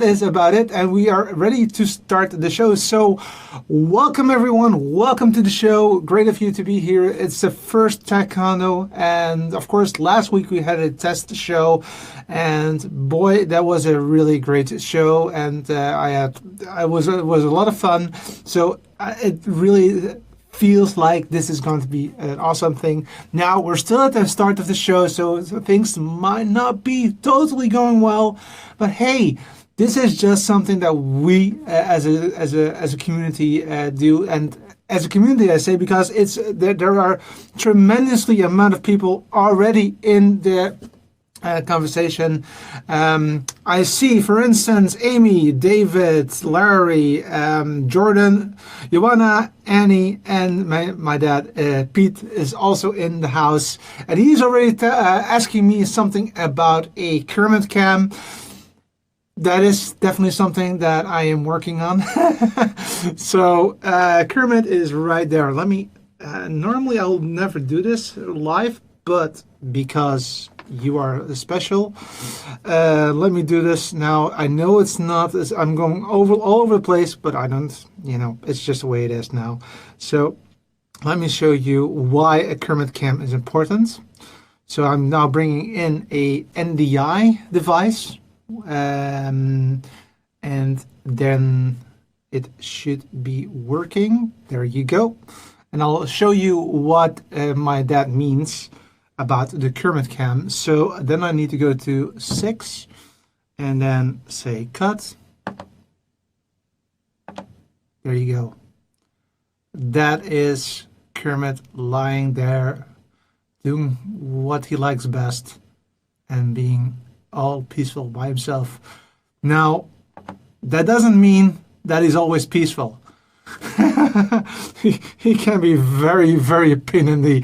is about it, and we are ready to start the show. So welcome everyone, welcome to the show. Great of you to be here. It's the first Taekwondo, and of course last week we had a test show, and boy, that was a really great show, and it was a lot of fun. So it really feels like this is going to be an awesome thing. Now we're still at the start of the show, so things might not be totally going well, but hey, this is just something that we as a community do, and as a community I say because there are tremendously amount of people already in the conversation. I see, for instance, Amy, David, Larry, Jordan, Joanna, Annie, and my dad, Pete, is also in the house, and he's already asking me something about a Kermit cam. That is definitely something that I am working on. So Kermit is right there. Let me, normally I'll never do this live, but because you are special, let me do this now. I know it's not, I'm going all over the place, but I don't, it's just the way it is now. So let me show you why a Kermit cam is important. So I'm now bringing in a NDI device. And then it should be working. There you go. And I'll show you what my dad means about the Kermit cam. So then I need to go to 6 and then say cut. There you go. That is Kermit lying there doing what he likes best and being all peaceful by himself. Now, that doesn't mean that he's always peaceful. he can be very, very pain in the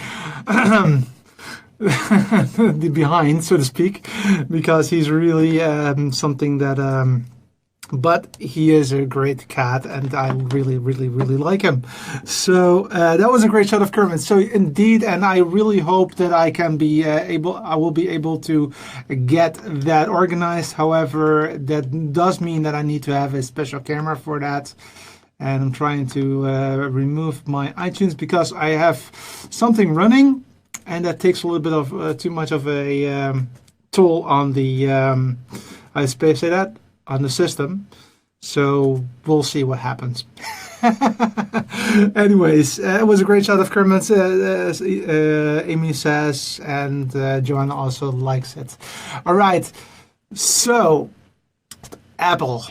the behind, so to speak, because he's really something that. But he is a great cat, and I really, really, really like him. So that was a great shot of Kermit. So indeed, and I really hope that I can be I will be able to get that organized. However, that does mean that I need to have a special camera for that. And I'm trying to remove my iTunes because I have something running, and that takes a little bit of too much of a toll on the on the system. So we'll see what happens. Anyways, it was a great shot of Kermit, Amy says, and Joanna also likes it. All right, so Apple.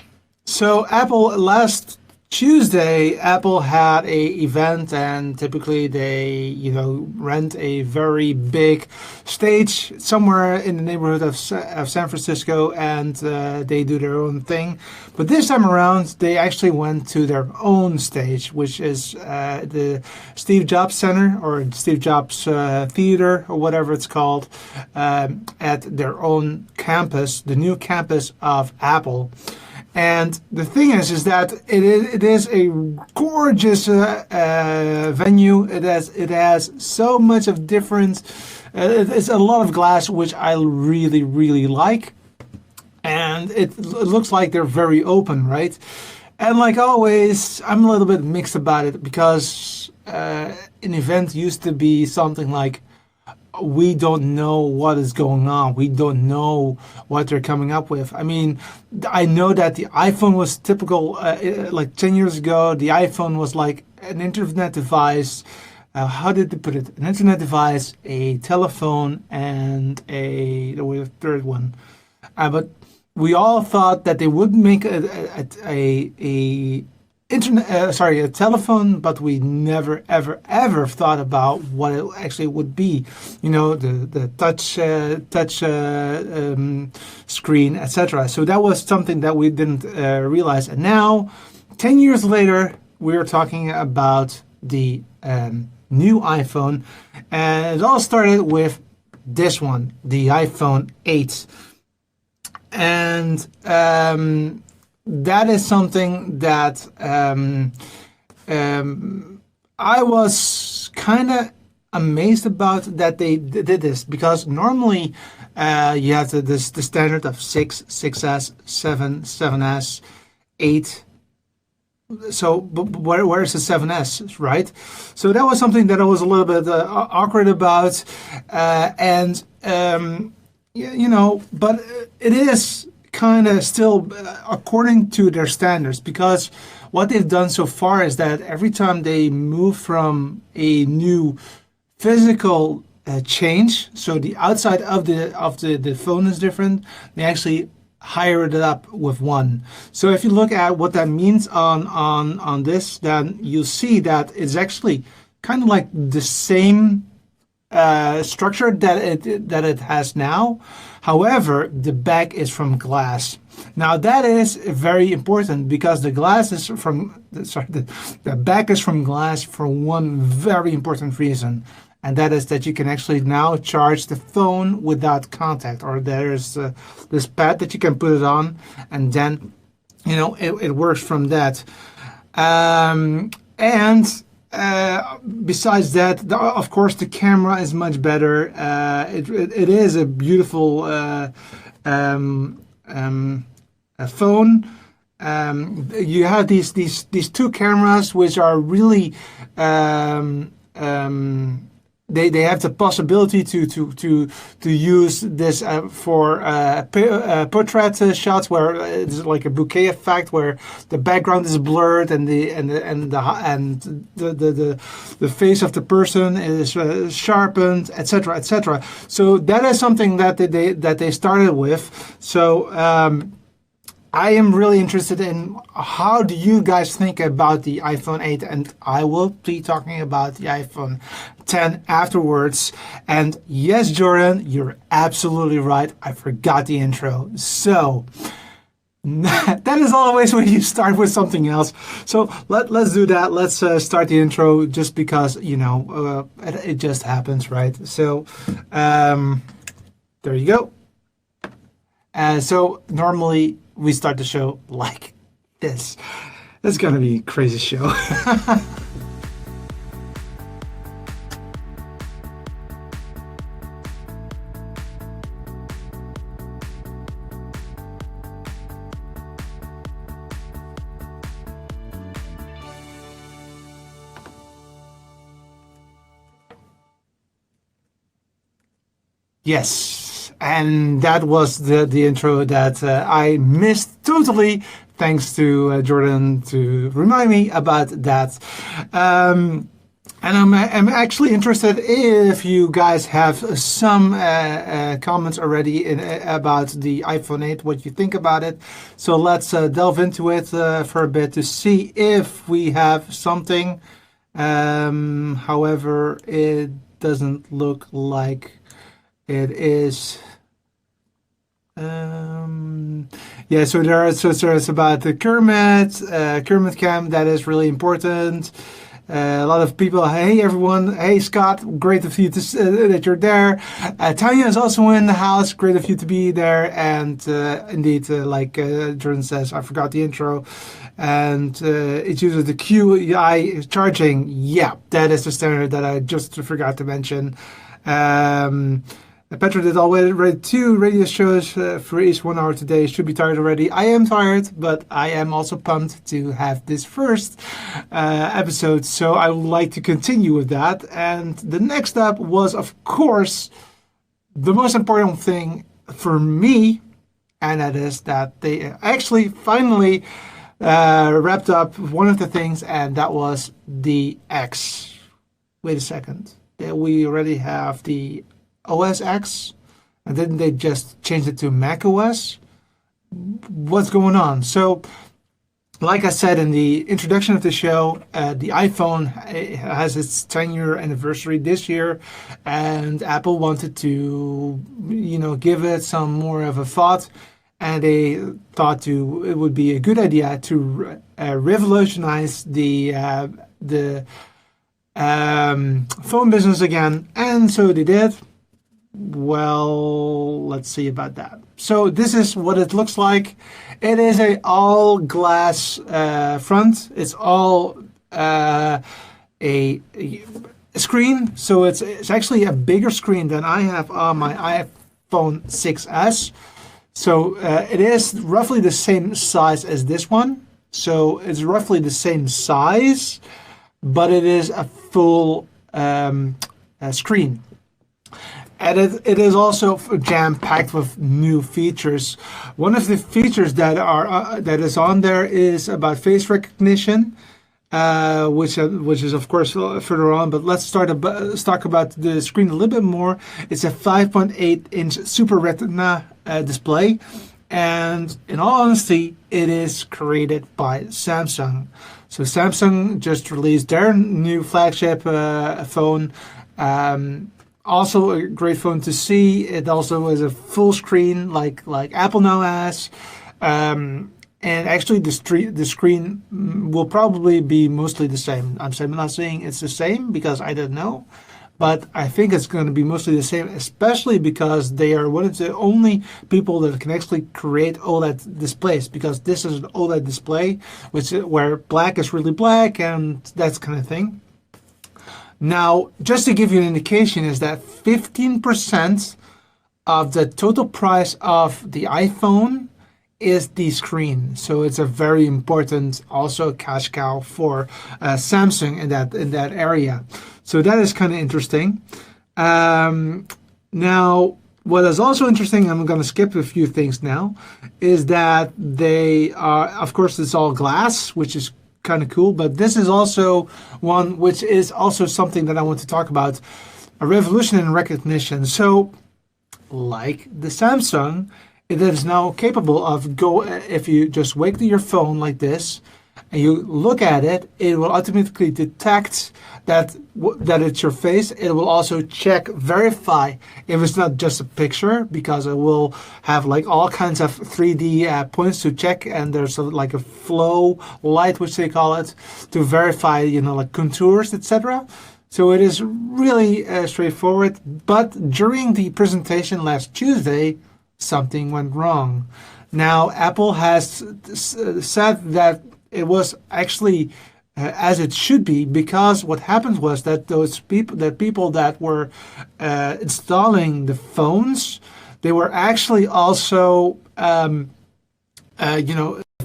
So Apple, last Tuesday, Apple had a event, and typically they, rent a very big stage somewhere in the neighborhood of San Francisco, and they do their own thing. But this time around, they actually went to their own stage, which is the Steve Jobs Center or Steve Jobs Theater or whatever it's called, at their own campus, the new campus of Apple. And the thing is that it is a gorgeous venue. It has so much of different. It's a lot of glass, which I really, really like, and it looks like they're very open, right? And like always, I'm a little bit mixed about it because an event used to be something like, we don't know what is going on. We don't know what they're coming up with. I mean, I know that the iPhone was typical, like 10 years ago, the iPhone was like an internet device. How did they put it? An internet device, a telephone, and there was a third one. But we all thought that they would make a telephone, but we never, ever thought about what it actually would be. The touch screen, etc. So that was something that we didn't realize. And now, 10 years later, we're talking about the new iPhone, and it all started with this one, the iPhone 8, and that is something that I was kind of amazed about that they did this, because normally You have the standard of 6, 6S, 7, 7S, 8. So where's the 7S, right? So that was something that I was a little bit awkward about, and but it is kind of still according to their standards, because what they've done so far is that every time they move from a new physical change, so the outside of the phone is different, they actually higher it up with 1. So if you look at what that means on this, then you'll see that it's actually kind of like the same structure that it has now. However, the back is from glass. Now that is very important, because the glass is the back is from glass for one very important reason, and that is that you can actually now charge the phone without contact, or there's this pad that you can put it on, and then it works from that. Besides that, of course, the camera is much better. It is a beautiful a phone. You have these two cameras, which are really they have the possibility to use this for portrait shots, where it's like a bouquet effect, where the background is blurred and the face of the person is sharpened, etc., etc. So that is something that they started with. So I am really interested in how do you guys think about the iPhone 8, and I will be talking about the iPhone 10 afterwards. And yes, Jordan, you're absolutely right. I forgot the intro. So that is always when you start with something else. So let's do that. Let's start the intro, just because, it just happens, right? So there you go. So normally we start the show like this. It's gonna be a crazy show. Yes. And that was the intro that I missed totally. Thanks to Jordan to remind me about that. And I'm actually interested if you guys have some comments already about the iPhone 8, what you think about it. So let's delve into it for a bit to see if we have something. However, it doesn't look like it is. Yeah, so there's about the Kermit cam. That is really important. A lot of people, hey everyone, hey Scott, great of you that you're there. Tanya is also in the house, great of you to be there. And indeed, like Jordan says, I forgot the intro. And it uses the QI charging. Yeah, that is the standard that I just forgot to mention. Petra did already 2 radio shows for each 1 hour today. Should be tired already. I am tired, but I am also pumped to have this first episode. So I would like to continue with that. And the next up was, of course, the most important thing for me. And that is that they actually finally wrapped up one of the things. And that was the X. Wait a second. We already have the OS X, and then they just changed it to Mac OS. What's going on? So, like I said in the introduction of the show, the iPhone has its 10-year anniversary this year, and Apple wanted to, give it some more of a thought, and they thought it would be a good idea to revolutionize the phone business again, and so they did. Well, let's see about that. So this is what it looks like. It is a all glass front. It's all a screen. So it's actually a bigger screen than I have on my iPhone 6s. So it is roughly the same size as this one. So it's roughly the same size, but it is a full screen. And it is also jam-packed with new features. One of the features that is on there is about face recognition, which is of course further on. But let's talk about the screen a little bit more. It's a 5.8-inch Super Retina display, and in all honesty, it is created by Samsung. So Samsung just released their new flagship phone. Also a great phone to see. It also is a full screen like Apple now has. And actually the screen will probably be mostly the same. I'm not saying it's the same because I don't know. But I think it's going to be mostly the same, especially because they are one of the only people that can actually create OLED displays, because this is an OLED display where black is really black and that kind of thing. Now, just to give you an indication, is that 15% of the total price of the iPhone is the screen. So it's a very important also cash cow for Samsung in that area. So that is kind of interesting. Now, what is also interesting, I'm going to skip a few things now, is that they are, of course, it's all glass, which is kind of cool, but this is also one which is also something that I want to talk about, a revolution in recognition. So like the Samsung, it is now capable of if you just wake your phone like this and you look at it, it will automatically detect that it's your face. It will also verify if it's not just a picture, because it will have like all kinds of 3D points to check, and there's like a flow light, which they call it, to verify, like contours, etc. So it is really straightforward. But during the presentation last Tuesday, something went wrong. Now, Apple has said that it was actually as it should be, because what happened was that people that were installing the phones, they were actually also, the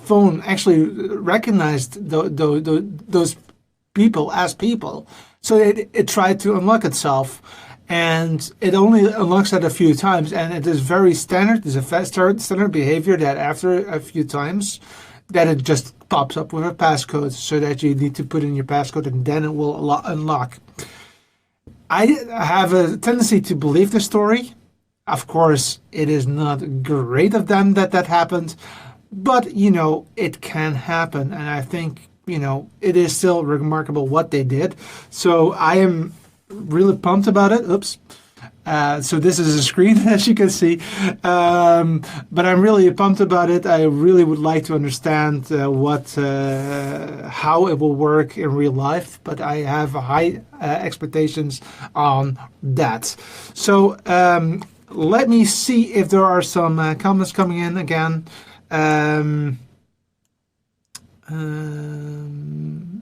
phone actually recognized those people as people. So it tried to unlock itself. And it only unlocks that a few times, and it is very standard. It's a standard behavior that after a few times, that it just pops up with a passcode, so that you need to put in your passcode, and then it will unlock. I have a tendency to believe the story. Of course, it is not great of them that happened, but it can happen, and I think it is still remarkable what they did. So I am really pumped about it. Oops. So this is a screen, as you can see, but I'm really pumped about it. I really would like to understand how it will work in real life, but I have high expectations on that. So let me see if there are some comments coming in again.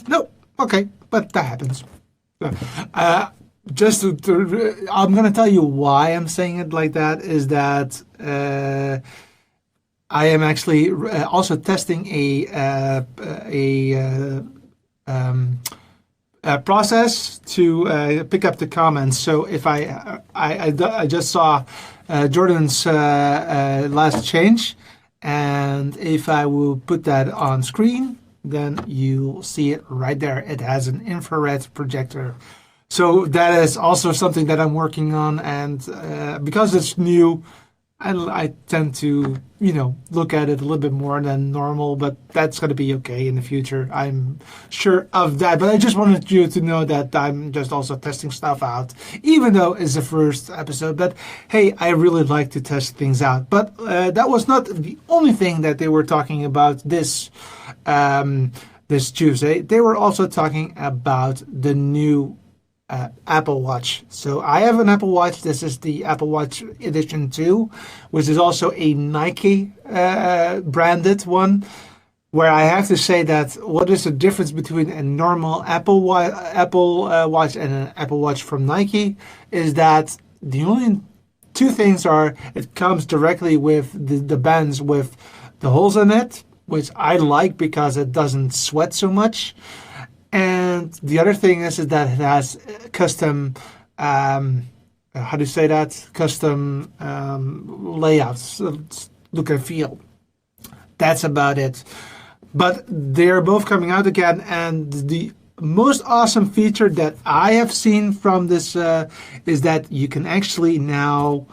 No, okay, but that happens. I'm going to tell you why I'm saying it like that, is that I am actually also testing a process to pick up the comments. So if I just saw Jordan's last change, and if I will put that on screen, then you'll see it right there. It has an infrared projector. So that is also something that I'm working on, and because it's new, I tend to, look at it a little bit more than normal, but that's going to be okay in the future. I'm sure of that, but I just wanted you to know that I'm just also testing stuff out, even though it's the first episode. But hey, I really like to test things out. But that was not the only thing that they were talking about this Tuesday. They were also talking about the new Apple Watch. So I have an Apple Watch. This is the Apple Watch Edition 2, which is also a Nike branded one, where I have to say that what is the difference between a normal Apple Watch and an Apple Watch from Nike is that the only two things are it comes directly with the bands with the holes in it, which I like because it doesn't sweat so much. And the other thing is that it has custom, how do you say that? Custom layouts, look and feel. That's about it. But they're both coming out again, and the most awesome feature that I have seen from this is that you can actually now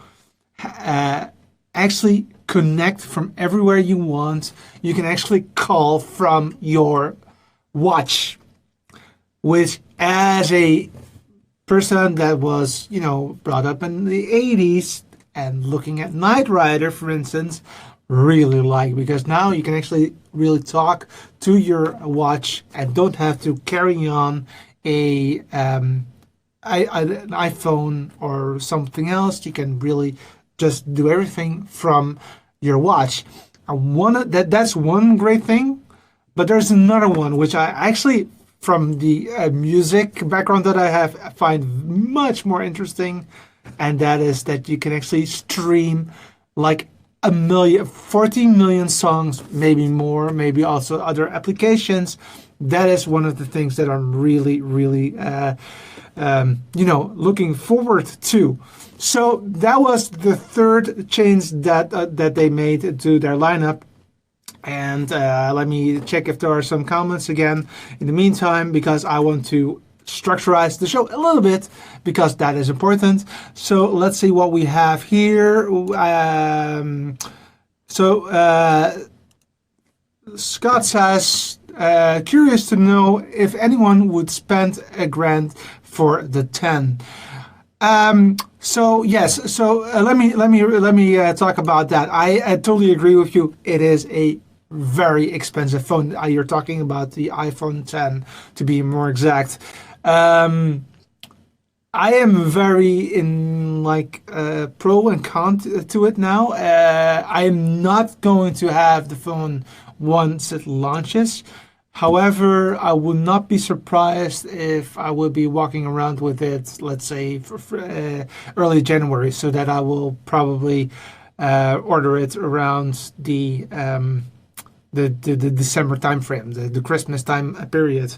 actually connect from everywhere you want. You can actually call from your watch, which as a person that was, brought up in the 80s and looking at Knight Rider, for instance, really like, because now you can actually really talk to your watch and don't have to carry on an iPhone or something else. You can really just do everything from your watch. That's one great thing, but there's another one which I actually, from the music background that I have, I find much more interesting, and that is that you can actually stream like 14 million songs, maybe more, maybe also other applications. That is one of the things that I'm really, really, looking forward to. So that was the third change that they made to their lineup. And let me check if there are some comments again in the meantime, because I want to structurize the show a little bit, because that is important. So let's see what we have here. Scott says, curious to know if anyone would spend $1,000 for the 10. Yes. So let me talk about that. I totally agree with you. It is a very expensive phone. You're talking about the iPhone 10, to be more exact. I am very in pro and con to it now. I am not going to have the phone once it launches. However, I would not be surprised if I would be walking around with it, let's say, for early January, so that I will probably order it around the December timeframe, the Christmas time period.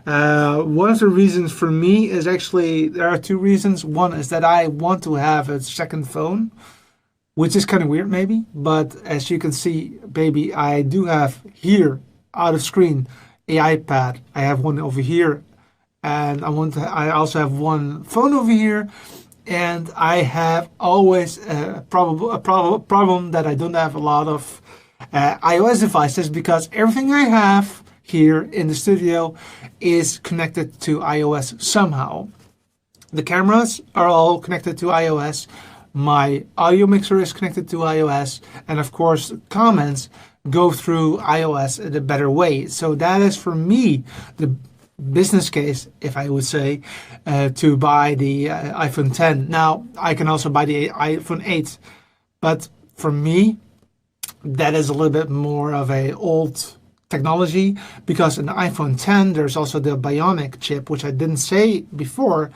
One of the reasons for me is actually, there are two reasons. One is that I want to have a second phone, which is kind of weird maybe, but as you can see, baby, I do have here out of screen a iPad. I have one over here, and I also have one phone over here, and I have always a problem that I don't have a lot of iOS devices, because everything I have here in the studio is connected to iOS somehow. The cameras are all connected to iOS. My audio mixer is connected to iOS, and of course comments go through iOS in a better way. So that is, for me, the business case, if I would say, to buy the iPhone 10. Now, I can also buy the iPhone 8, but for me, that is a little bit more of a old technology, because in the iPhone 10, there's also the Bionic chip, which I didn't say before,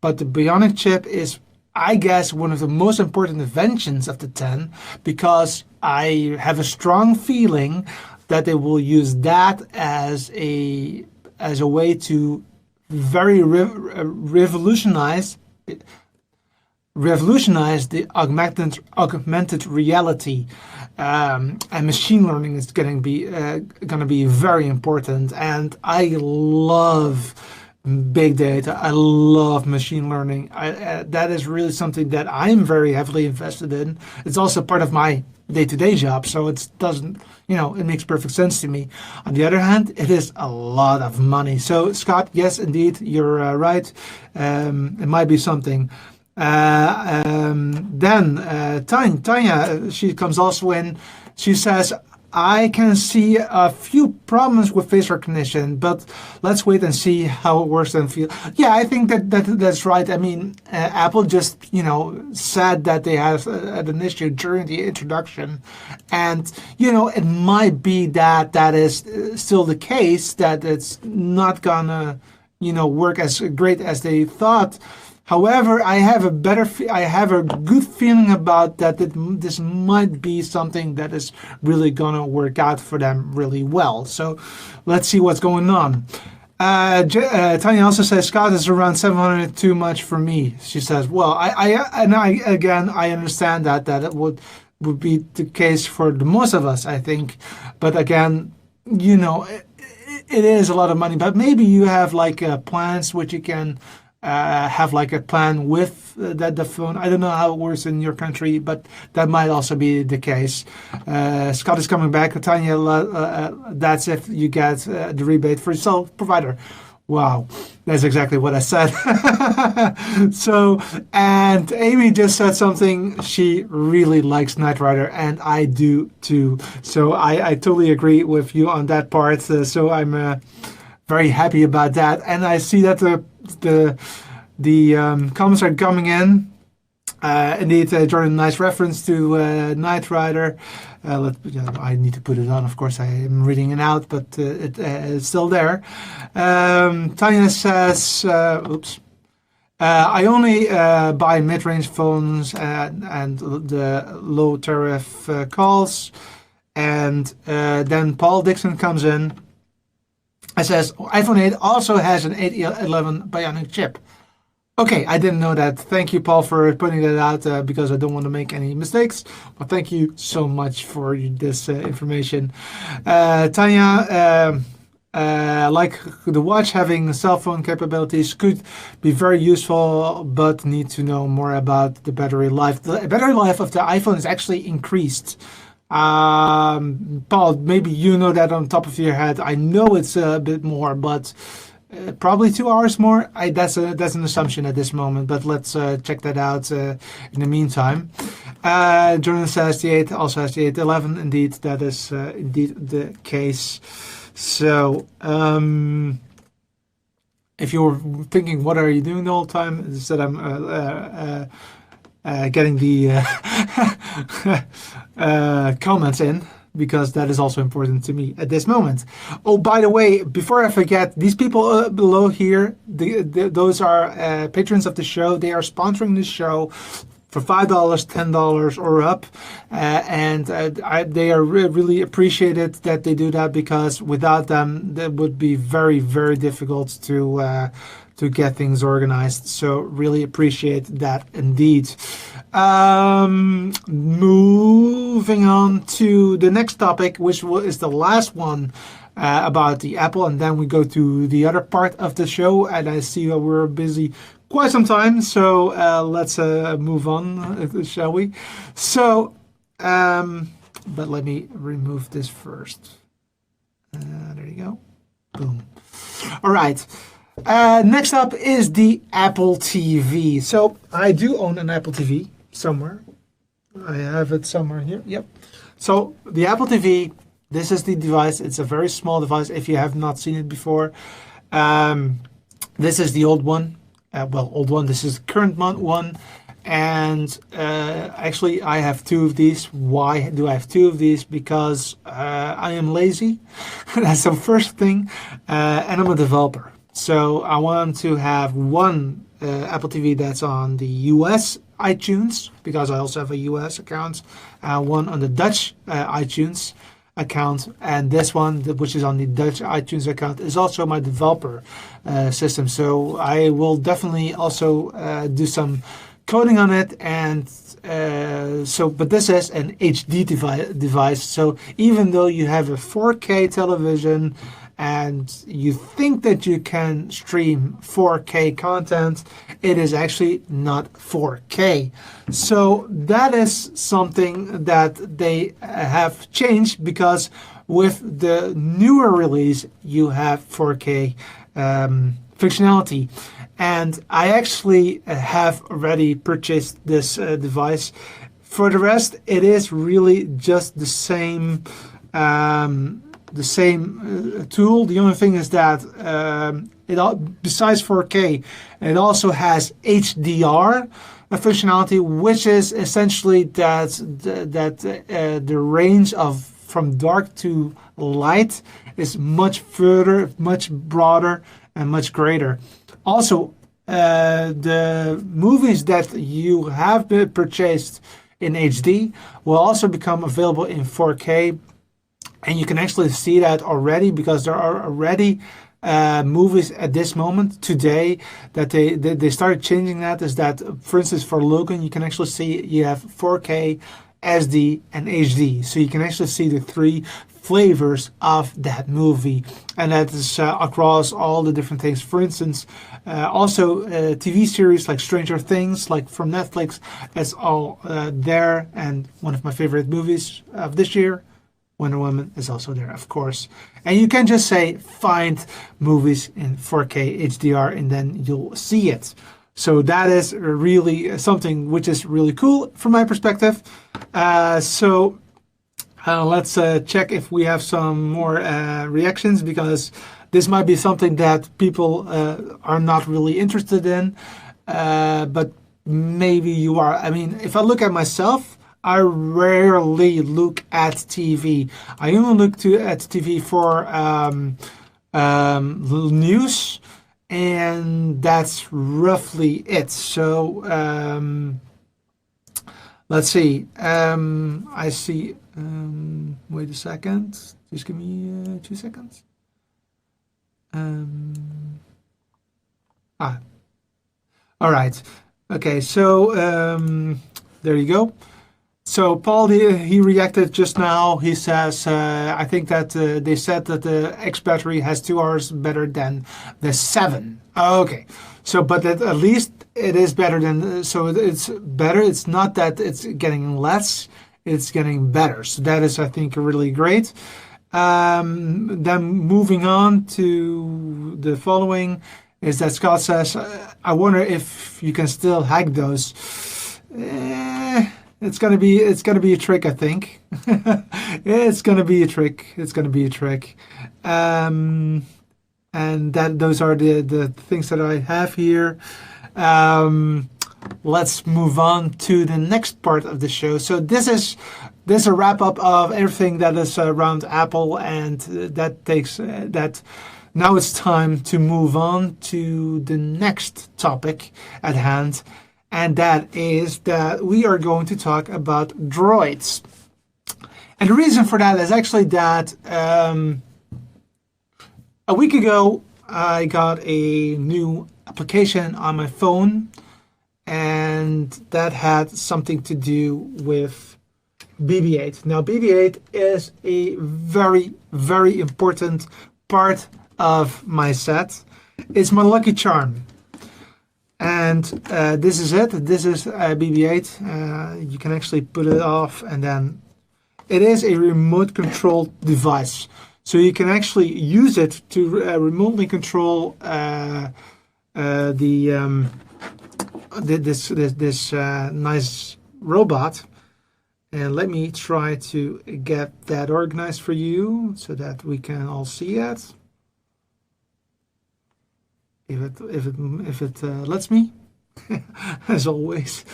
but the Bionic chip is, I guess, one of the most important inventions of the 10, because I have a strong feeling that they will use that as a way to very revolutionize the augmented reality, and machine learning is going to be very important. And I love big data. I love machine learning. That is really something that I'm very heavily invested in. It's also part of my day-to-day job, so it doesn't, it makes perfect sense to me. On the other hand, it is a lot of money. So Scott, yes, indeed, you're right. It might be something. Then Tanya, she comes also in. She says, I can see a few problems with face recognition, but let's wait and see how it works and feel. Yeah, I think that's right. I mean, Apple just, said that they had an issue during the introduction, and, it might be that is still the case, that it's not gonna, work as great as they thought. However, I have a good feeling about that this might be something that is really gonna work out for them really well. So let's see what's going on. Tanya also says Scott is around 700 too much for me. She says, well, I understand that it would be the case for the most of us, I think. But again, it is a lot of money. But maybe you have like plans which you can have like a plan with the phone. I don't know how it works in your country, but that might also be the case. Scott is coming back. Tanya, that's if you get the rebate for your cell provider. Wow, that's exactly what I said. So, and Amy just said something. She really likes Knight Rider, and I do too. So I totally agree with you on that part. So I'm very happy about that. And I see that the comments are coming in. Indeed, Jordan, nice reference to Knight Rider. I need to put it on, of course. I am reading it out, but it's still there. Tanya says, I only buy mid-range phones and the low tariff calls. And then Paul Dixon comes in and says, iPhone 8 also has an 811 Bionic chip. Okay, I didn't know that. Thank you, Paul, for putting that out because I don't want to make any mistakes. But thank you so much for this information. Tanya, like the watch having cell phone capabilities could be very useful, but need to know more about the battery life. The battery life of the iPhone is actually increased. Paul, maybe you know that on top of your head. I know it's a bit more, but probably 2 hours more. That's an assumption at this moment, but let's check that out in the meantime. Jordan says the 8 also has the 811. Indeed, that is indeed the case. So if you're thinking, what are you doing the whole time? Instead, I'm getting the comments in, because that is also important to me at this moment. Oh, by the way, before I forget, these people below here, those are patrons of the show. They are sponsoring the show for $5, $10 or up, and they are really appreciated that they do that, because without them, that would be very, very difficult to get things organized. So really appreciate that indeed. Moving on to the next topic, which is the last one about the Apple, and then we go to the other part of the show. And I see that we're busy quite some time, so let's move on, shall we? So, but let me remove this first. There you go. Boom. All right. Next up is the Apple TV. So I do own an Apple TV somewhere. I have it somewhere here. Yep. So the Apple TV, this is the device. It's a very small device if you have not seen it before. This is the old one. Old one. This is the current one. And actually, I have 2 of these. Why do I have 2 of these? Because I am lazy. That's the first thing. And I'm a developer. So I want to have one Apple TV that's on the US iTunes, because I also have a US account, one on the Dutch iTunes account, and this one, which is on the Dutch iTunes account, is also my developer system. So I will definitely also do some coding on it, and but this is an HD device. So even though you have a 4K television and you think that you can stream 4K content, it is actually not 4K. So that is something that they have changed, because with the newer release, you have 4K functionality. And I actually have already purchased this device. For the rest, it is really just the same tool. The only thing is that besides 4K, it also has HDR functionality, which is essentially that the range of from dark to light is much further, much broader, and much greater. Also, the movies that you have been purchased in HD will also become available in 4K. And you can actually see that already because there are already movies at this moment today that they started changing that. Is that, for instance, for Logan, you can actually see you have 4K, SD, and HD. So you can actually see the three flavors of that movie, and that is across all the different things. For instance, also TV series like Stranger Things, like from Netflix, it's all there. And one of my favorite movies of this year, Wonder Woman, is also there, of course. And you can just say find movies in 4K HDR and then you'll see it. So that is really something which is really cool from my perspective. So let's check if we have some more reactions, because this might be something that people are not really interested in. But maybe you are. I mean, if I look at myself, I rarely look at TV. I only look at TV for news, and that's roughly it. So let's see. I see. Wait a second. Just give me 2 seconds. All right. Okay. So there you go. So Paul, he reacted just now. He says, I think that they said that the X battery has 2 hours better than the 7. Okay. So, but at least it is better than, so it's better. It's not that it's getting less, it's getting better. So that is, I think, really great. Then moving on to the following is that Scott says, I wonder if you can still hack those. It's gonna be a trick, I think. It's gonna be a trick. And that those are the things that I have here. Let's move on to the next part of the show. So this is a wrap up of everything that is around Apple, and that takes that. Now it's time to move on to the next topic at hand. And that is that we are going to talk about droids. And the reason for that is actually that a week ago, I got a new application on my phone, and that had something to do with BB-8. Now, BB-8 is a very, very important part of my set. It's my lucky charm. And this is it. This is BB-8. You can actually put it off, and then it is a remote controlled device. So you can actually use it to remotely control this nice robot. And let me try to get that organized for you so that we can all see it. If it lets me, as always.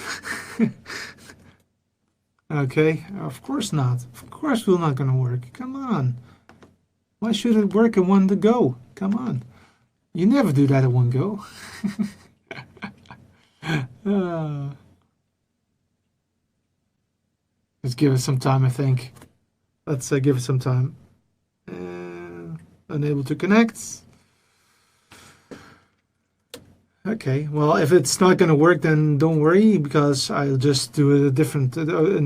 Okay, of course not. Of course we're not going to work. Come on. Why should it work in one go? Come on. You never do that in one go. Let's give it some time, I think. Let's give it some time. Unable to connect. Okay, well, if it's not going to work, then don't worry, because I'll just do it in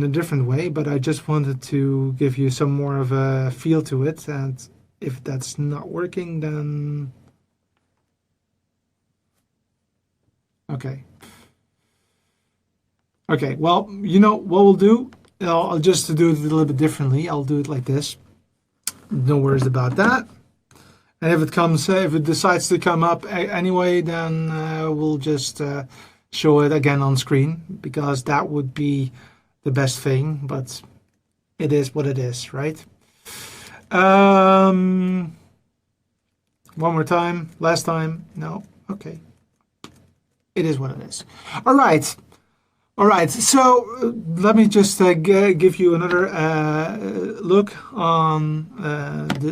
a different way. But I just wanted to give you some more of a feel to it. And if that's not working, then... Okay. Okay, well, you know what we'll do? I'll just do it a little bit differently. I'll do it like this. No worries about that. And if it decides to come up anyway, then we'll just show it again on screen, because that would be the best thing. But it is what it is, right? One more time. Last time. No. Okay. It is what it is. All right. All right. So let me just give you another look on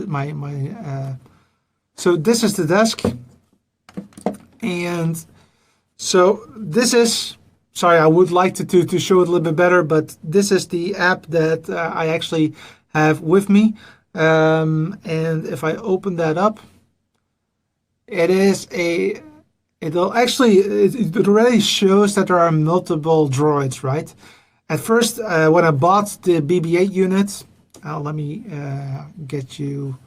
my. So this is the desk, and So this is, sorry, I would like to show it a little bit better, but this is the app that I actually have with me. And if I open that up, it is a, it'll actually, it already shows that there are multiple droids, right? At first, when I bought the BB-8 unit, let me get you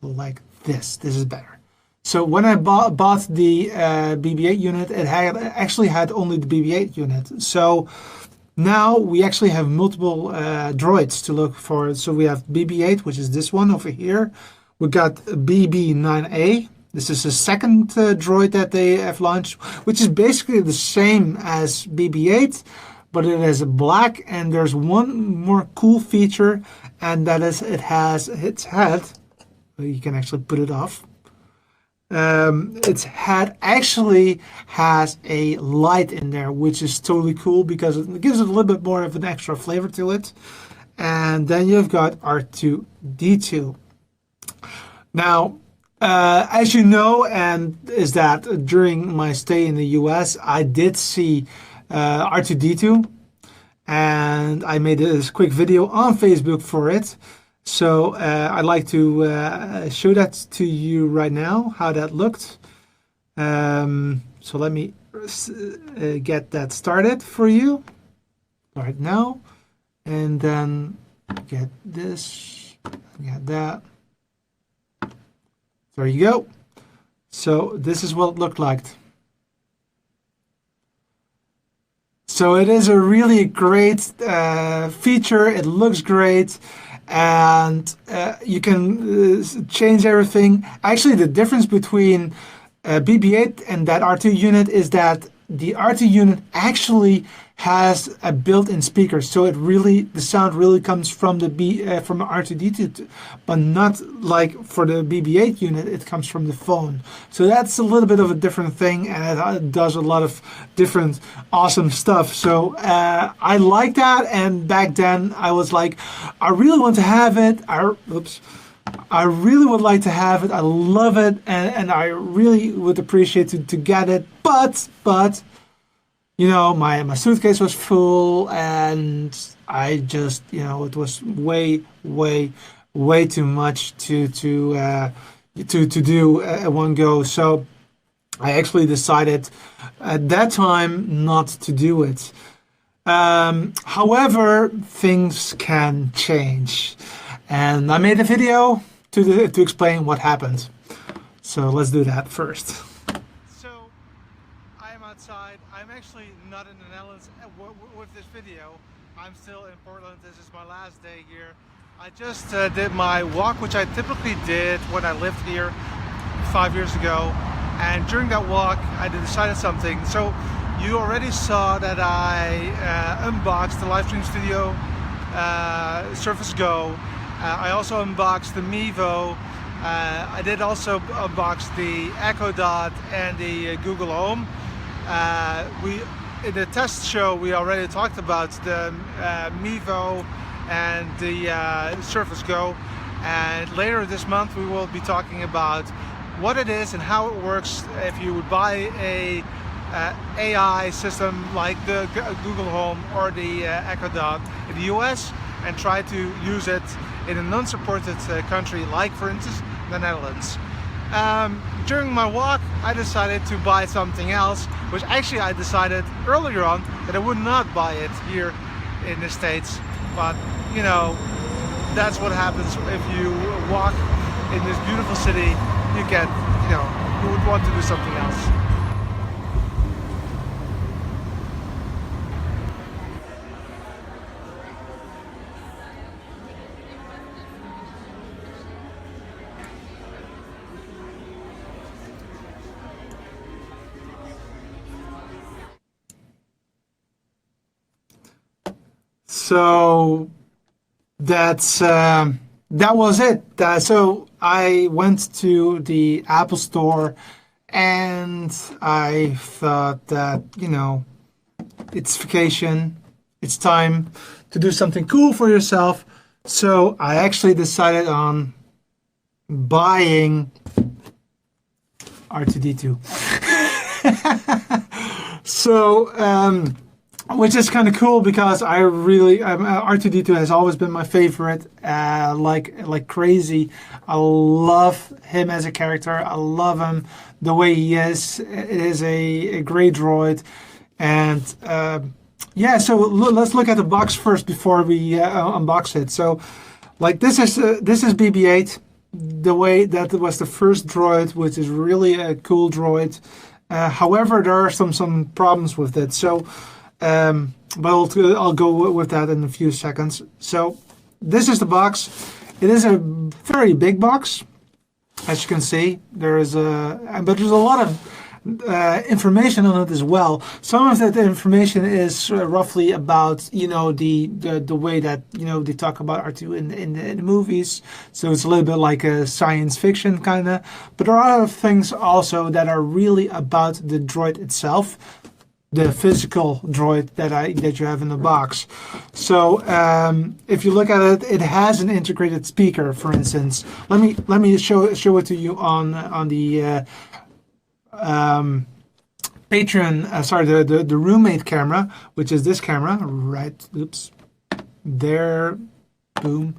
like this. This is better. So when I bought the BB-8 unit, it actually had only the BB-8 unit. So now we actually have multiple droids to look for. So we have BB-8, which is this one over here. We got BB-9A. This is the second droid that they have launched, which is basically the same as BB-8, but it is black. And there's one more cool feature, and that is it has its head. You can actually put it off. Its head actually has a light in there, which is totally cool because it gives it a little bit more of an extra flavor to it. And then you've got R2-D2. Now, as you know, and is that during my stay in the US, I did see R2-D2, and I made this quick video on Facebook for it. So I'd like to show that to you right now, how that looked. So let me get that started for you right now. And then get this, get that. There you go. So this is what it looked like. So it is a really great feature. It looks great. And you can change everything. Actually, the difference between BB-8 and that R2 unit is that the R2 unit actually has a built-in speaker, so it really, the sound really comes from the from R2-D2, but not like for the BB-8 unit, it comes from the phone. So that's a little bit of a different thing, and it does a lot of different awesome stuff. So I like that, and back then I was like, I really want to have it. I really would like to have it. I love it, and I really would appreciate to get it. But you know, my suitcase was full, and I just, you know, it was way too much to do at one go. So I actually decided at that time not to do it. However, things can change. And I made a video to explain what happened. So let's do that first. So I am outside. I'm actually not in the Netherlands with this video. I'm still in Portland. This is my last day here. I just did my walk, which I typically did when I lived here 5 years ago. And during that walk, I decided something. So you already saw that I unboxed the Livestream Studio Surface Go. I also unboxed the Mevo. I did also unbox the Echo Dot and the Google Home. In the test show, we already talked about the Mevo and the Surface Go. And later this month, we will be talking about what it is and how it works if you would buy a AI system like the Google Home or the Echo Dot in the US and try to use it in a non-supported country like, for instance, the Netherlands. During my walk, I decided to buy something else, which actually I decided earlier on that I would not buy it here in the States. But, you know, that's what happens if you walk in this beautiful city. You get, you know, you would want to do something else. So that's that was it. So I went to the Apple Store, and I thought that, you know, it's vacation, it's time to do something cool for yourself. So I actually decided on buying R2-D2. So, which is kind of cool because I really R2-D2 has always been my favorite, like crazy. I love him as a character. I love him the way he is. It is a great droid, and yeah. So let's look at the box first before we unbox it. So, like this is BB-8. The way that it was the first droid, which is really a cool droid. However, there are some problems with it. So. But I'll go with that in a few seconds. So this is the box. It is a very big box, as you can see. But there's a lot of information on it as well. Some of that information is roughly about the way that they talk about R2 in the movies. So it's a little bit like a science fiction kind of. But there are other things also that are really about the droid itself. The physical droid that you have in the box. So if you look at it, it has an integrated speaker. For instance, let me show it to you on the Patreon. Sorry, the roommate camera, which is this camera, right? Oops, there, boom.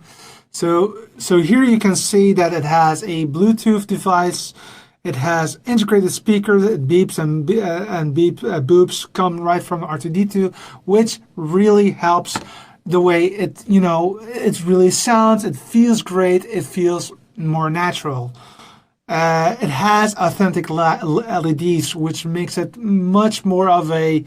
So here you can see that it has a Bluetooth device. It has integrated speakers, it beeps and boops come right from R2-D2, which really helps the way it really sounds. It feels great. It feels more natural. It has authentic LEDs, which makes it much more of a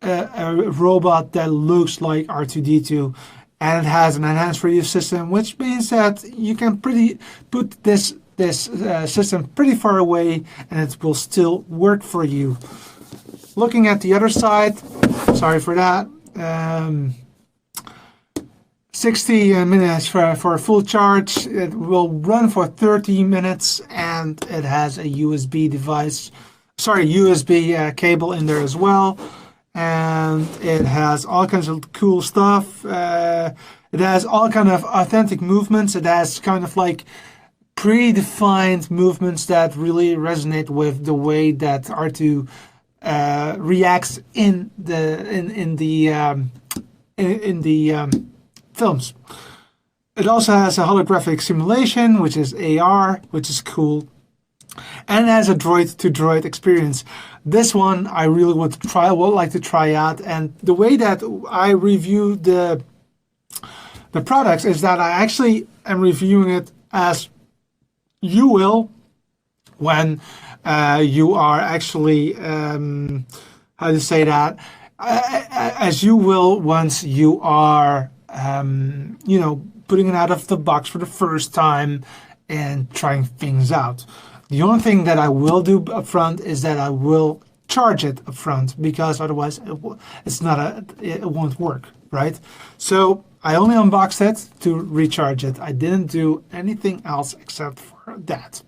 robot that looks like R2-D2. And it has an enhanced radio system, which means that you can put this system pretty far away and it will still work for you. Looking at the other side, sorry for that, 60 minutes for a full charge. It will run for 30 minutes and it has a USB cable in there as well. And it has all kinds of cool stuff. It has all kind of authentic movements. It has kind of like predefined movements that really resonate with the way that R2 reacts in the films. It also has a holographic simulation, which is AR, which is cool, and it has a droid-to-droid experience. This one I really would like to try out, and the way that I review the products is that I actually am reviewing it as you will when you are actually, how to say that, as you will once you are, putting it out of the box for the first time and trying things out. The only thing that I will do up front is that I will charge it up front, because otherwise it won't work, right? So I only unboxed it to recharge it. I didn't do anything else except for that.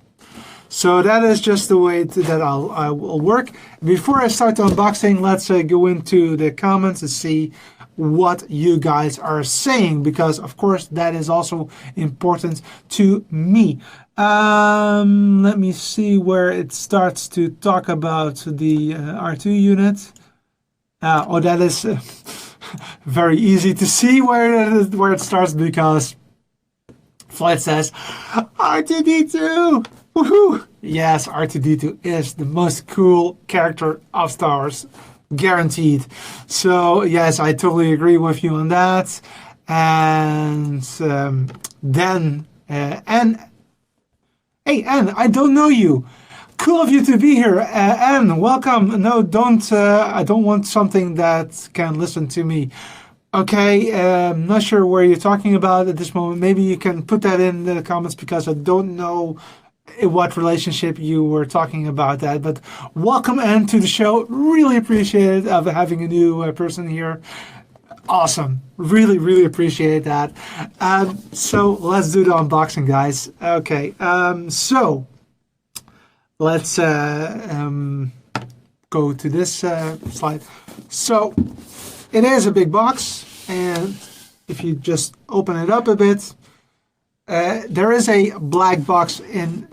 So that is just the way that I will work. Before I start the unboxing, let's go into the comments and see what you guys are saying, because of course that is also important to me. Let me see where it starts to talk about the R2 unit. That is very easy to see where it starts, because Flight says R2-D2. Woohoo! Yes, R2-D2 is the most cool character of Star Wars, guaranteed. So yes, I totally agree with you on that. And then hey, Anne, I don't know you. Cool of you to be here, Anne. Welcome. No, don't. I don't want something that can listen to me. Okay, I'm not sure where you're talking about at this moment. Maybe you can put that in the comments, because I don't know what relationship you were talking about that. But welcome, Anne, to the show. Really appreciate it of having a new person here. Awesome. Really, really appreciate that. So let's do the unboxing, guys. Okay, so let's go to this slide. So it is a big box, and if you just open it up a bit, there is a black box in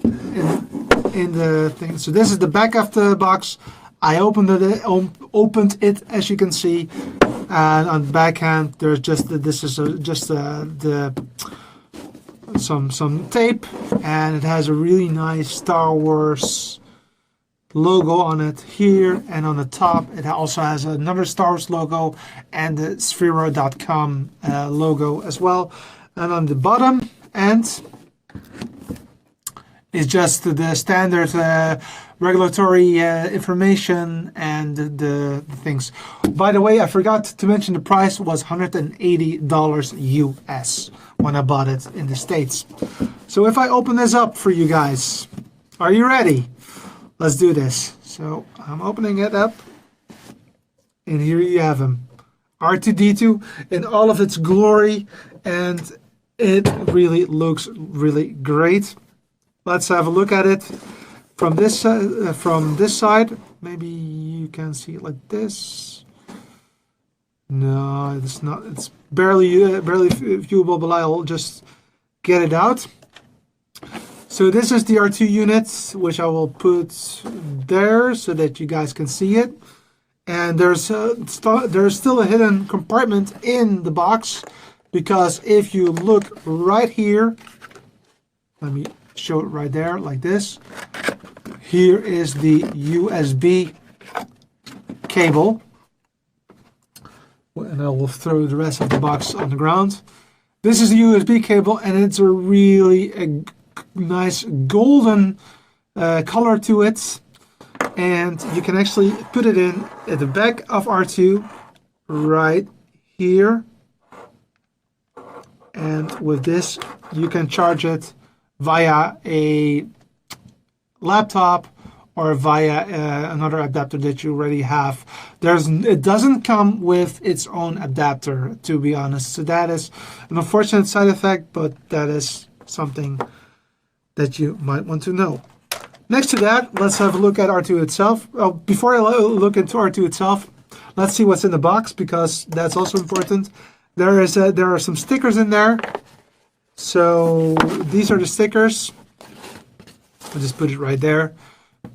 the thing. So this is the back of the box. I opened it as you can see, and on the backhand there's just some tape, and it has a really nice Star Wars logo on it here, and on the top it also has another Star Wars logo and the Sphero.com logo as well. And on the bottom end is just the standard regulatory information and the things. By the way, I forgot to mention the price was $180 US when I bought it in the States. So if I open this up for you guys, are you ready? Let's do this. So I'm opening it up, and here you have him, R2-D2 in all of its glory, and it really looks really great. Let's have a look at it from this side. Maybe you can see it like this. No, it's not. It's barely viewable, but I'll just get it out. So this is the R2 unit, which I will put there so that you guys can see it. And there's still a hidden compartment in the box, because if you look right here, let me show it right there like this. Here is the USB cable, and I will throw the rest of the box on the ground. This is the USB cable, and it's a really nice golden color to it, and you can actually put it in at the back of R2 right here, and with this you can charge it via a laptop or via another adapter that you already have. It doesn't come with its own adapter, to be honest, so that is an unfortunate side effect, but that is something that you might want to know. Next to that, let's have a look at R2 itself. Oh, before I look into R2 itself, let's see what's in the box, because that's also important. There are some stickers in there. So these are the stickers. I'll just put it right there.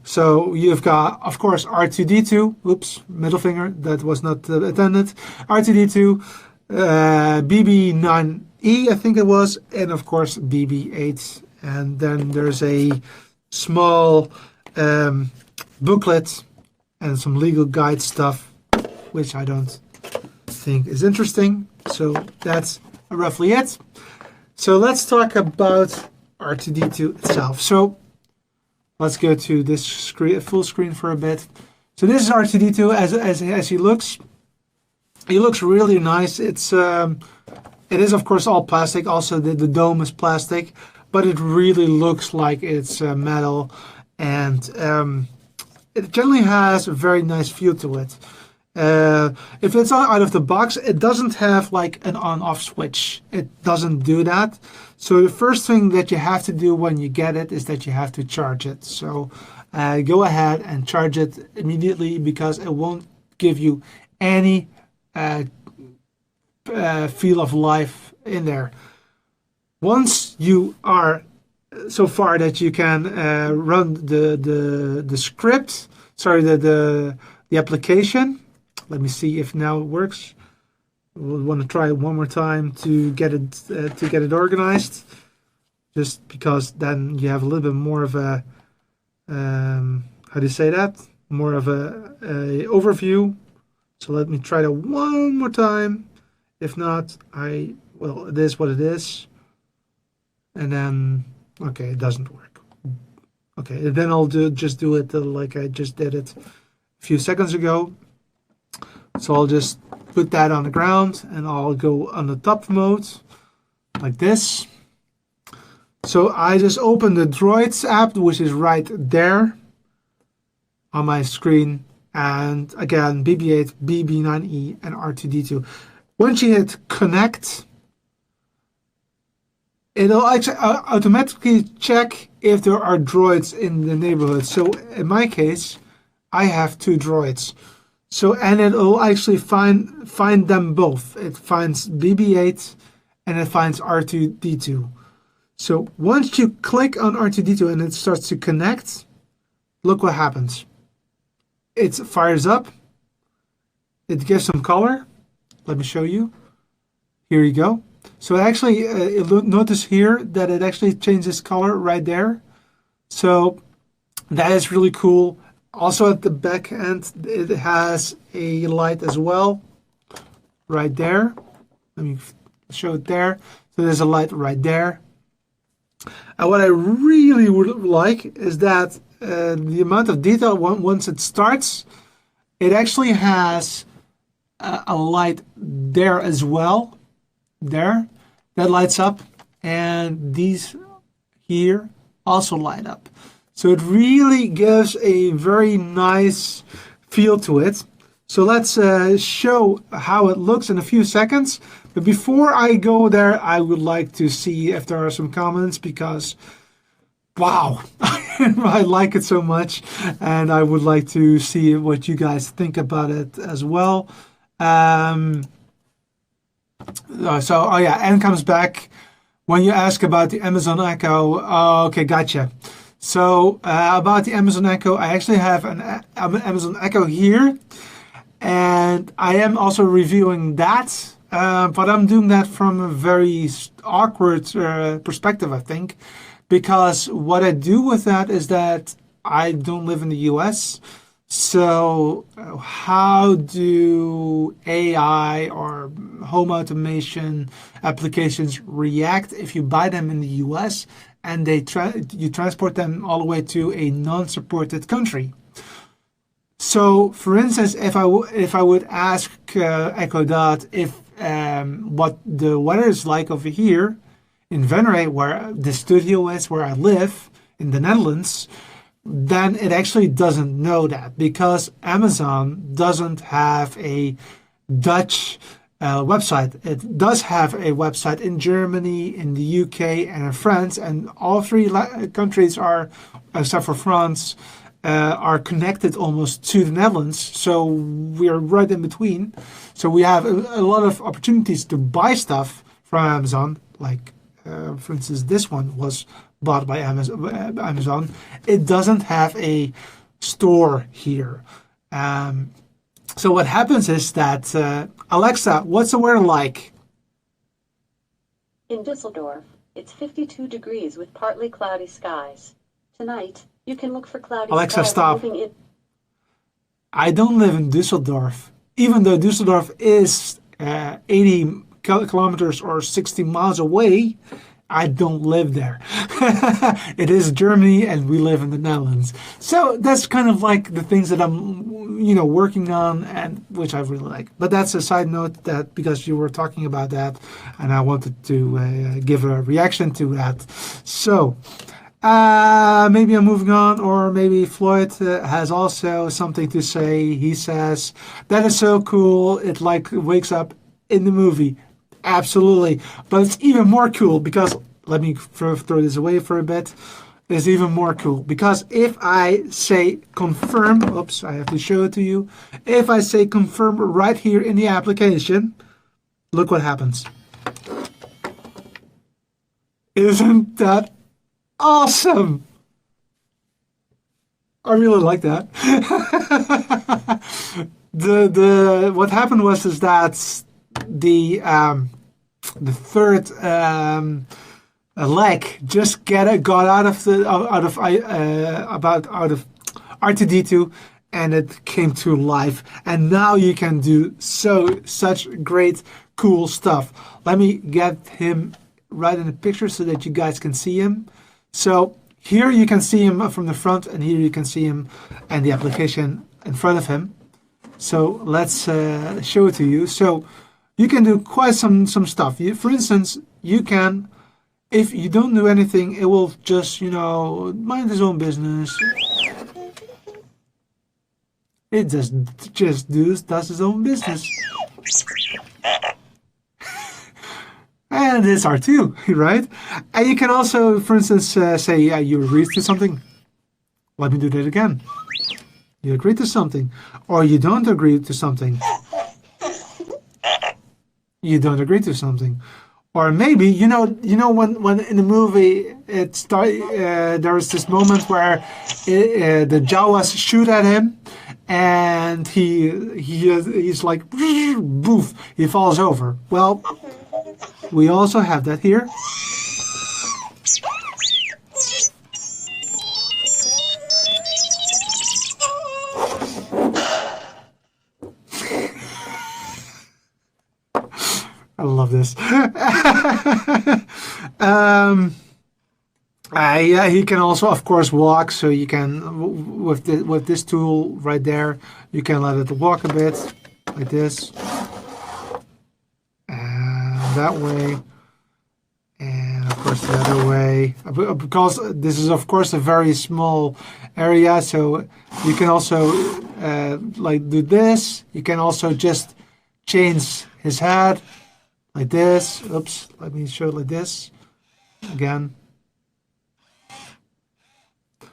So you've got, of course, R2-D2. Oops, middle finger. That was not intended. R2-D2, BB9E, I think it was, and of course BB8. And then there's a small booklet and some legal guide stuff, which I don't think is interesting. So that's roughly it. So let's talk about R2-D2 itself. So let's go to this screen, full screen for a bit. So this is R2-D2 as he looks. He looks really nice. It is of course all plastic. Also the dome is plastic, but it really looks like it's metal, and it generally has a very nice feel to it. If it's out of the box, it doesn't have like an on-off switch. It doesn't do that. So the first thing that you have to do when you get it is that you have to charge it. So go ahead and charge it immediately, because it won't give you any feel of life in there. Once you are so far that you can run the script, sorry, the application. Let me see if now it works. We'll want to try it one more time to get it organized, just because then you have a little bit more of a how do you say that? More of a overview. So let me try that one more time. If not, well, it is what it is. And then, okay, it doesn't work. Okay, then I'll just do it like I just did it a few seconds ago. So I'll just put that on the ground, and I'll go on the top mode like this. So I just opened the Droids app, which is right there on my screen. And again, BB8, BB9E, and R2-D2. Once you hit connect, it'll actually automatically check if there are droids in the neighborhood. So in my case, I have 2 droids. So, and it'll actually find them both. It finds BB8 and it finds R2-D2. So once you click on R2-D2 and it starts to connect, look what happens. it fires up. It gives some color. Let me show you. Here you go. So actually, notice here that it actually changes color right there. So that is really cool. Also at the back end, it has a light as well, right there. Let me show it there. So there's a light right there. And what I really would like is that the amount of detail, once it starts, it actually has a light there as well. There, that lights up, and these here also light up. So it really gives a very nice feel to it. So let's show how it looks in a few seconds. But before I go there, I would like to see if there are some comments, because wow, I like it so much, and I would like to see what you guys think about it as well. Oh yeah, Anne comes back when you ask about the Amazon Echo. Oh, okay, gotcha. So about the Amazon Echo, I actually have an Amazon Echo here, and I am also reviewing that, but I'm doing that from a very awkward perspective, I think, because what I do with that is that I don't live in the US. So how do AI or home automation applications react if you buy them in the US and you transport them all the way to a non-supported country? So, for instance, if I would ask Echo Dot if what the weather is like over here in Venray, where the studio is, where I live in the Netherlands, then it actually doesn't know that, because Amazon doesn't have a Dutch website. It does have a website in Germany, in the UK, and in France, and all three countries are, except for France, are connected almost to the Netherlands. So we're right in between. So we have a lot of opportunities to buy stuff from Amazon, like for instance, this one was bought by Amazon. It doesn't have a store here. So what happens is that, Alexa, what's the weather like? In Düsseldorf, it's 52 degrees with partly cloudy skies. Tonight, you can look for cloudy Alexa, skies. stop. I don't live in Düsseldorf. Even though Düsseldorf is 80 kilometers or 60 miles away, I don't live there. It is Germany, and we live in the Netherlands. So that's kind of like the things that I'm, working on, and which I really like. But that's a side note, that because you were talking about that, and I wanted to give a reaction to that. So maybe I'm moving on, or maybe Floyd has also something to say. He says, that is so cool. It like wakes up in the movie. Absolutely. But it's even more cool because, let me throw this away for a bit. It's even more cool because if I say confirm, oops, I have to show it to you. If I say confirm right here in the application, look what happens. Isn't that awesome? I really like that. What happened was is that the third leg just got out of R2-D2, and it came to life. And now you can do such great cool stuff. Let me get him right in the picture so that you guys can see him. So here you can see him from the front, and here you can see him and the application in front of him. So let's show it to you. So you can do quite some stuff. For instance, you can, if you don't do anything, it will just, mind its own business. It just does its own business. And it's R2, right? And you can also, for instance, say you agree to something. Let me do that again. You agree to something, or you don't agree to something. You don't agree to something, or maybe when in the movie there is this moment where the Jawas shoot at him, and he's like, boof, he falls over. Well, we also have that here. I love this. Yeah, he can also, of course, walk. So you can, with this tool right there, you can let it walk a bit, like this, and that way, and of course the other way. Because this is, of course, a very small area, so you can also like do this. You can also just change his head. Like this. Oops, let me show it like this again.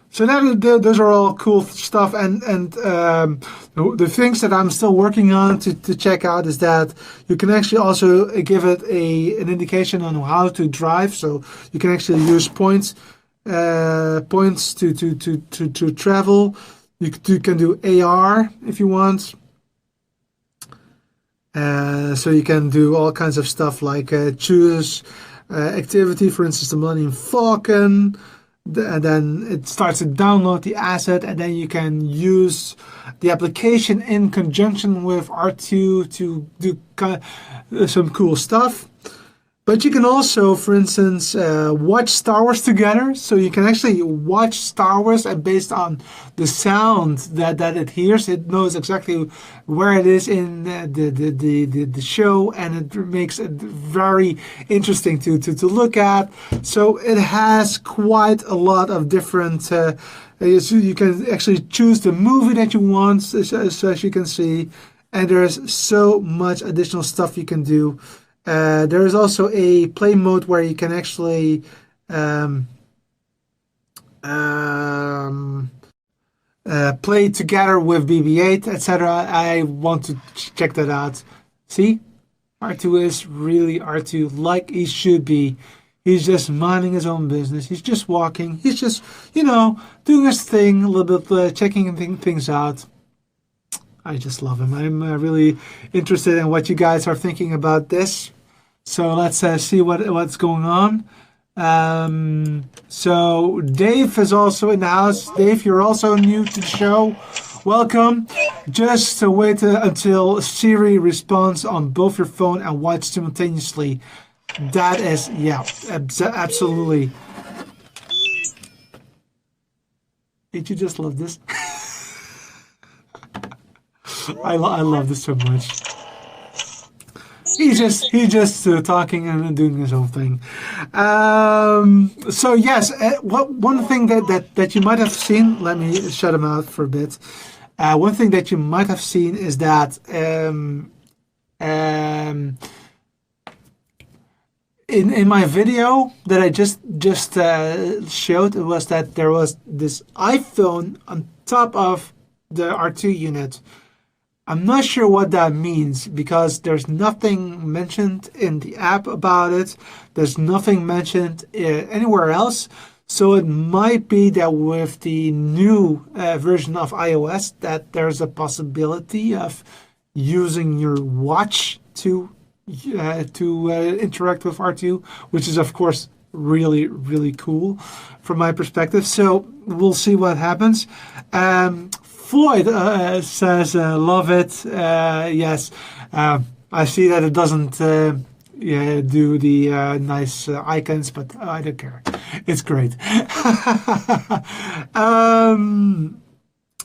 So those are all cool stuff, and the things that I'm still working on to check out is that you can actually also give it an indication on how to drive. So you can actually use points to travel. You can do AR if you want. So you can do all kinds of stuff like choose activity, for instance, the Millennium Falcon, and then it starts to download the asset, and then you can use the application in conjunction with R2 to do some cool stuff. But you can also, for instance, watch Star Wars together. So you can actually watch Star Wars, and based on the sound that it hears, it knows exactly where it is in the show, and it makes it very interesting to look at. So it has quite a lot of different. So you can actually choose the movie that you want, as you can see, and there's so much additional stuff you can do. There is also a play mode where you can actually play together with BB-8, etc. I want to check that out. See, R2 is really R2 like he should be. He's just minding his own business. He's just walking. He's just, doing his thing, a little bit, checking things out. I just love him. I'm really interested in what you guys are thinking about this. So let's see what's going on. So Dave is also in the house. Dave, you're also new to the show. Welcome. Just wait until Siri responds on both your phone and watch simultaneously. That is, yeah, absolutely. Did you just love this? I love this so much. He's just talking and doing his own thing. So yes, one thing that you might have seen. Let me shut him out for a bit. One thing that you might have seen is that in my video that I just showed, it was that there was this iPhone on top of the R2 unit. I'm not sure what that means because there's nothing mentioned in the app about it. There's nothing mentioned anywhere else. So it might be that with the new version of iOS that there's a possibility of using your watch to interact with R2, which is of course really, really cool from my perspective. So we'll see what happens. Floyd says, love it. Yes, I see that it doesn't do the nice icons, but I don't care. It's great.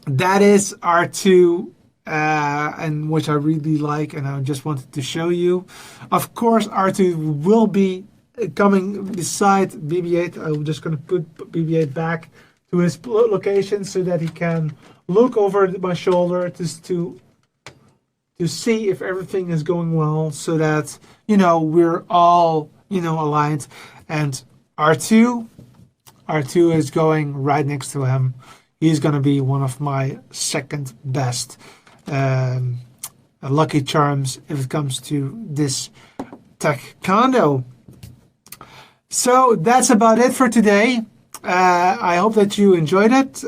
That is R2, and which I really like, and I just wanted to show you. Of course, R2 will be coming beside BB-8. I'm just going to put BB-8 back to his location so that he can look over my shoulder just to see if everything is going well, so that we're all aligned. And R2 is going right next to him. He's going to be one of my second best lucky charms if it comes to this tech condo. So that's about it for today. I hope that you enjoyed it.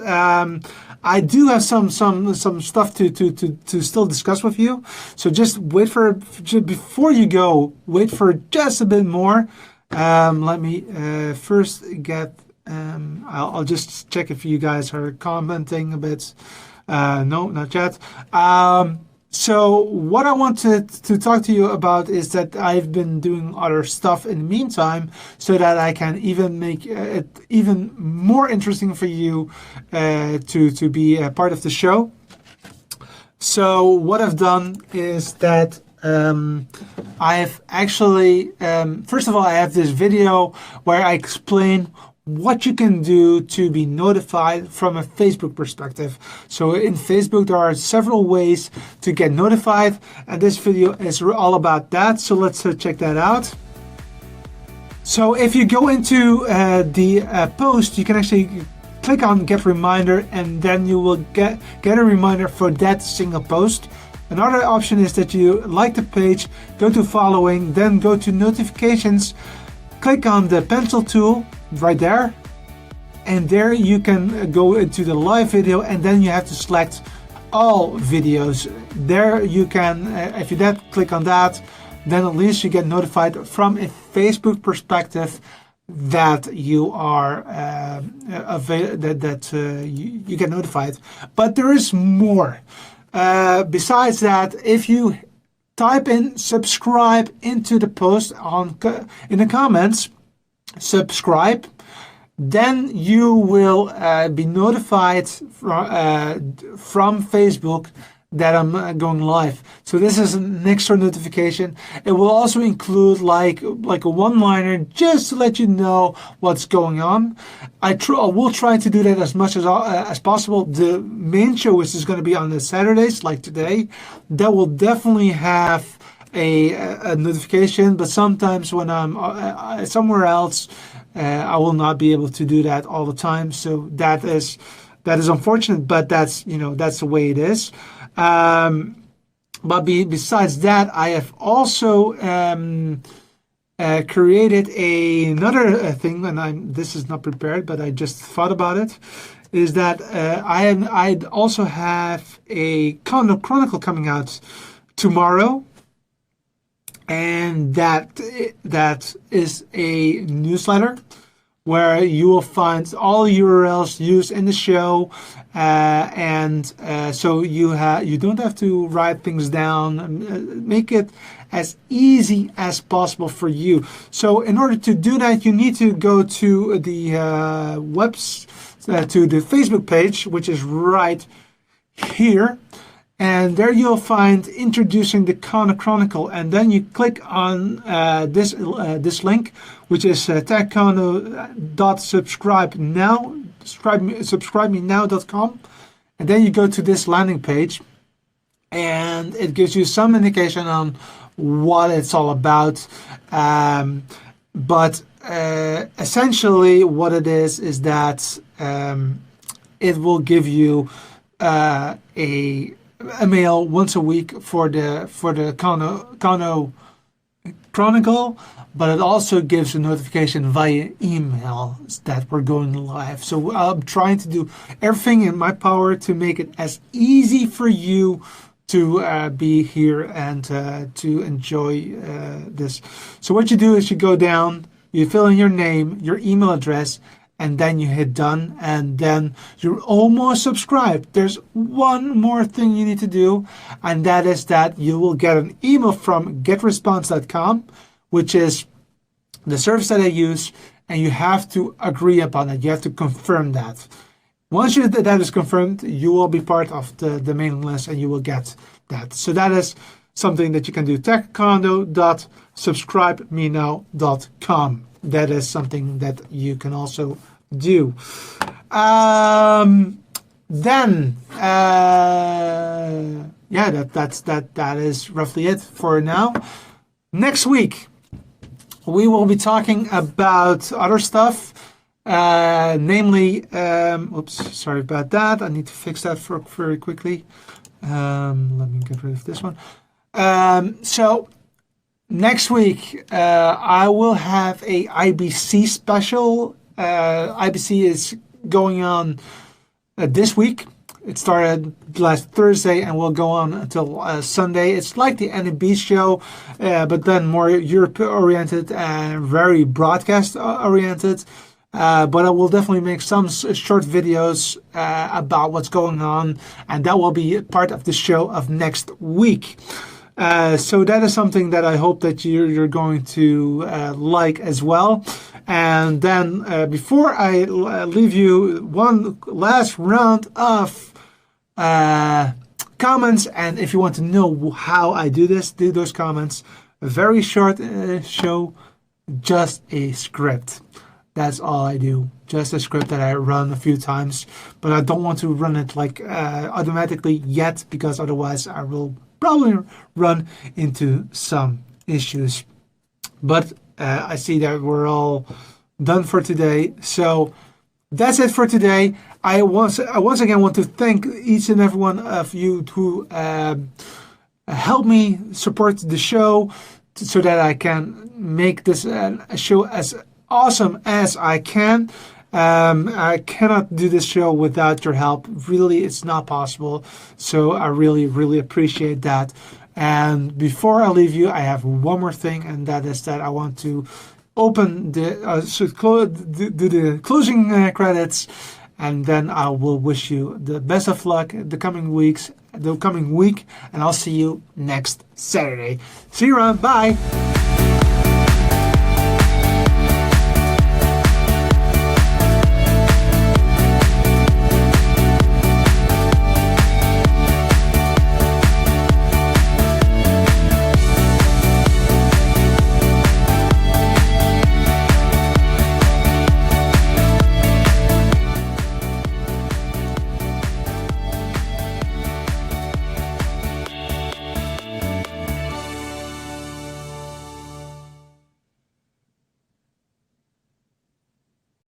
I do have some stuff to still discuss with you. So just wait for before you go. Wait for just a bit more. Let me first get. I'll just check if you guys are commenting a bit. No, not yet. So what I wanted to talk to you about is that I've been doing other stuff in the meantime so that I can even make it even more interesting for you to be a part of the show. So what I've done is that I've actually, first of all, I have this video where I explain what you can do to be notified from a Facebook perspective. So in Facebook, there are several ways to get notified, and this video is all about that. So let's check that out. So if you go into the post, you can actually click on Get Reminder, and then you will get a reminder for that single post. Another option is that you like the page, go to following, then go to notifications, click on the pencil tool right there, and there you can go into the live video, and then you have to select all videos. There you can, if you click on that, then at least you get notified from a Facebook perspective that you are you get notified. But there is more. Besides that, if you type in subscribe into the post in the comments, subscribe, then you will be notified from Facebook that I'm going live. So this is an extra notification. It will also include like a one-liner just to let you know what's going on. I will try to do that as much as possible. The main show is going to be on the Saturdays, like today. That will definitely have a notification, but sometimes when I'm somewhere else, I will not be able to do that all the time. So that is unfortunate, but that's the way it is. But besides that, I have also created another thing, and this is not prepared, but I just thought about it. Is that I also have a Condo Chronicle coming out tomorrow, and that is a newsletter where you will find all URLs used in the show, so you don't have to write things down. Make it as easy as possible for you. So in order to do that, you need to go to the to the Facebook page, which is right here. And there you'll find introducing the Condo Chronicle, and then you click on this link, which is techcondo.subscribemenow.com, and then you go to this landing page, and it gives you some indication on what it's all about. But essentially, what it is that it will give you a mail once a week for the Condo Chronicle, but it also gives a notification via email that we're going live. So I'm trying to do everything in my power to make it as easy for you to be here and to enjoy this. So what you do is you go down, you fill in your name, your email address, and then you hit done, and then you're almost subscribed. There's one more thing you need to do, and that is that you will get an email from getresponse.com, which is the service that I use, and you have to agree upon it. You have to confirm that. Once that is confirmed, you will be part of the mailing list, and you will get that. So that is something that you can do. techcondo.subscribemenow.com. That is something that you can also do. That is roughly it for now. Next week we will be talking about other stuff, namely, oops, sorry about that. I need to fix that very quickly. Let me get rid of this one. So next week, I will have a IBC special. IBC is going on this week. It started last Thursday and will go on until Sunday. It's like the NMB show, but then more Europe-oriented and very broadcast-oriented. But I will definitely make some short videos about what's going on, and that will be part of the show of next week. So that is something that I hope that you're going to like as well. And then before I leave you, one last round of comments. And if you want to know how I do this, do those comments. A very short show, just a script. That's all I do. Just a script that I run a few times. But I don't want to run it like automatically yet, because otherwise I will probably run into some issues. But I see that we're all done for today. So that's it for today. I once again want to thank each and every one of you who help me support the show so that I can make this show as awesome as I can. I cannot do this show without your help. Really, it's not possible. So I really, really appreciate that. And before I leave you, I have one more thing, and that is that I want to open do the closing credits, and then I will wish you the best of luck the coming week, and I'll see you next Saturday. See you around. Bye.